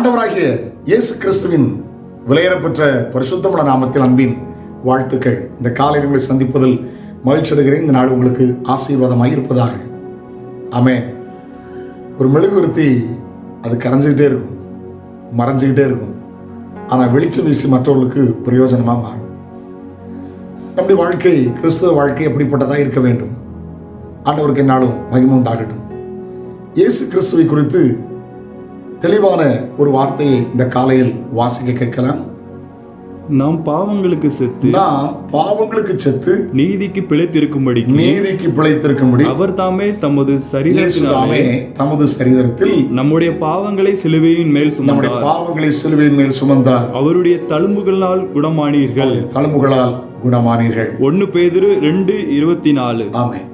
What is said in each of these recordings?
ஆண்டவராகிய இயேசு கிறிஸ்துவின் விலையேறப்பெற்ற பரிசுத்தமுள்ள நாமத்தில் அன்பின் வாழ்த்துக்கள். இந்த காலை உங்களை சந்திப்பதில் மகிழ்ச்சி அடைகிறேன். இந்த நாள் உங்களுக்கு ஆசீர்வாதமாக இருப்பதாக. ஆமென். ஒரு மெழுகுவர்த்தி அது கரைஞ்சிக்கிட்டே இருக்கும், மறைஞ்சிக்கிட்டே இருக்கும். ஆனால் வெளிச்சம் வீசி மற்றவர்களுக்கு பிரயோஜனமாக மாறும். நம்முடைய வாழ்க்கை, கிறிஸ்துவ வாழ்க்கை எப்படிப்பட்டதாக இருக்க வேண்டும்? ஆண்டவருக்கு என்னாலும் மகிமை உண்டாகட்டும். இயேசு கிறிஸ்துவை குறித்து தெளிவான ஒரு வார்த்தையை இந்த காலையில் வாசிக்க கேட்கலாம். நாம் பாவங்களுக்கு செத்து நீதிக்கு பிழைத்திருக்கும்படி அவர் தாமே தமது சரீரத்தில் நம்முடைய பாவங்களை சிலுவையின் மேல் சுமந்தார். அவருடைய தழும்புகளால் குணமானீர்கள். 1 பேதுரு 2:24. ஆமென்.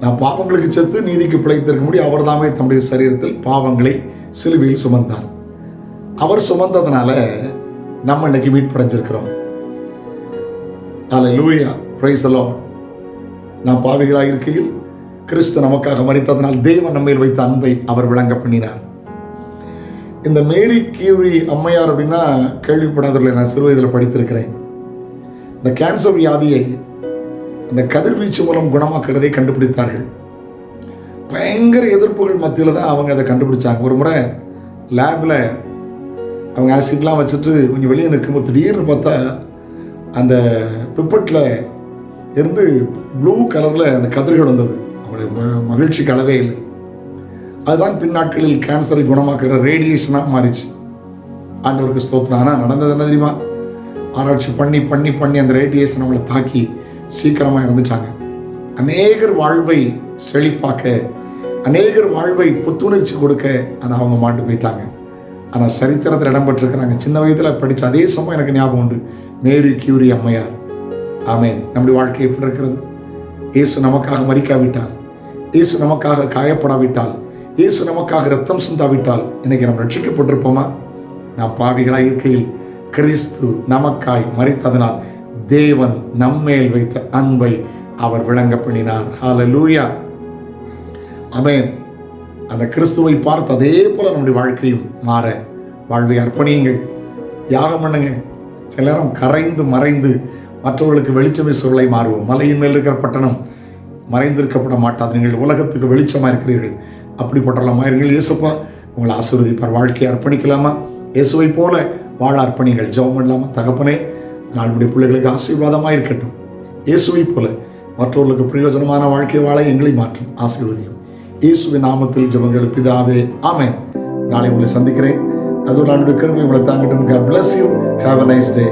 நாம் பாவங்களுக்கு செத்து நீதிக்கு பிழைத்திருக்கும்படி அவர் தாமே தம்முடைய சரீரத்தில் பாவங்களை சிலுவையில் சுமந்தார். அவர் சுமந்ததுனால நம்ம இன்னைக்கு மீட்படைஞ்சிருக்கிறோம். அல்லேலூயா, பிரைஸ் தி லார்ட். நாம் பாவிகளாக இருக்கையில் கிறிஸ்து நமக்காக மரித்ததனால் தேவன் நம்மேல் வைத்த அன்பை அவர் விளங்க பண்ணினார். இந்த மேரி கியூரி அம்மையார் அப்படின்னா கேள்விப்படாதவர்களை நான் சிறு வயதில் படித்திருக்கிறேன். இந்த கேன்சர் வியாதியை இந்த கதிர்வீச்சு மூலம் குணமாக்குறதை கண்டுபிடித்தார்கள். பயங்கர எதிர்ப்புகள் மத்தியில் தான் அவங்க அதை கண்டுபிடிச்சாங்க. ஒரு முறை லேபில் அவங்க ஆசிட்லாம் வச்சுட்டு கொஞ்சம் வெளியே நிற்கும்போது திடீர்னு பார்த்தா அந்த பிப்பட்டில் இருந்து ப்ளூ கலரில் அந்த கதிர்கள் வந்தது. அவங்களுடைய மகிழ்ச்சிக்கு அளவே இல்லை. அதுதான் பின்னாட்களில் கேன்சரை குணமாக்குற ரேடியேஷனாக மாறிச்சு. ஆண்டவருக்கு ஸ்தோத்திரம். ஆனால் நடந்தது என்ன தெரியுமா? ஆராய்ச்சி பண்ணி பண்ணி பண்ணி அந்த ரேடியேஷன் அவங்களை தாக்கி சீக்கிரமாக இறந்துட்டாங்க. அநேகர் வாழ்வை செழிப்பாக்க, அநேகர் வாழ்வை புத்துணர்ச்சி கொடுக்க ஆனால் அவங்க மாண்டு போயிட்டாங்க. ஆனால் சரித்திரத்தில் இடம்பெற்றிருக்கிறாங்க. சின்ன வயதில் படித்த அதே சமயம் எனக்கு ஞாபகம் உண்டு, மேரி கியூரி அம்மையார். ஆமென். நம்முடைய வாழ்க்கை எப்படி இருக்கிறது? இயேசு நமக்காக மரிக்காவிட்டால், இயேசு நமக்காக காயப்படாவிட்டால், இயேசு நமக்காக ரத்தம் சிந்தாவிட்டால் இன்னைக்கு நம்ம ரட்சிக்கப்பட்டிருப்போமா? நாம் பாவிகளாய் இருக்கையில் கிறிஸ்து நமக்காய் மரித்ததனால் தேவன் நம்மேல் வைத்த அன்பை அவர் விளங்க பண்ணினார். ஹல்லேலூயா, ஆமென். அந்த கிறிஸ்துவை பார்த்து அதே போல நம்முடைய வாழ்க்கையும் மாற வாழ்வை அர்ப்பணியுங்கள், தியாகம் பண்ணுங்க. சில நேரம் கரைந்து மறைந்து மற்றவர்களுக்கு வெளிச்சம் வீசுவதை மாறுவோம். மலையின் மேல் இருக்கிற பட்டணம் மறைந்திருக்கப்பட மாட்டாது. நீங்கள் உலகத்துக்கு வெளிச்சமாக இருக்கிறீர்கள். அப்படிப்பட்டலாம் இருங்கள். இயேசுப்பா உங்களை ஆசீர்வதிப்பார். வாழ்க்கையை அர்ப்பணிக்கலாமா? இயேசுவை போல வாழ அர்ப்பணிகள். ஜெபம் பண்ணலாமா? தகப்பனே, நம்முடைய பிள்ளைகளுக்கு ஆசீர்வாதமாக இருக்கட்டும். இயேசுவை போல மற்றவர்களுக்கு பிரயோஜனமான வாழ்க்கை வாழ எங்களை மாற்றும். ஆசீர்வதியும் இயேசுவின் நாமத்தில் ஜெபங்கள் பிதாவே, ஆமென். நாளை உங்களை சந்திக்கிறேன். அது ஒரு நாளுடைய கிருபை உங்களை தாங்கட்டும். God bless you. Have a nice day.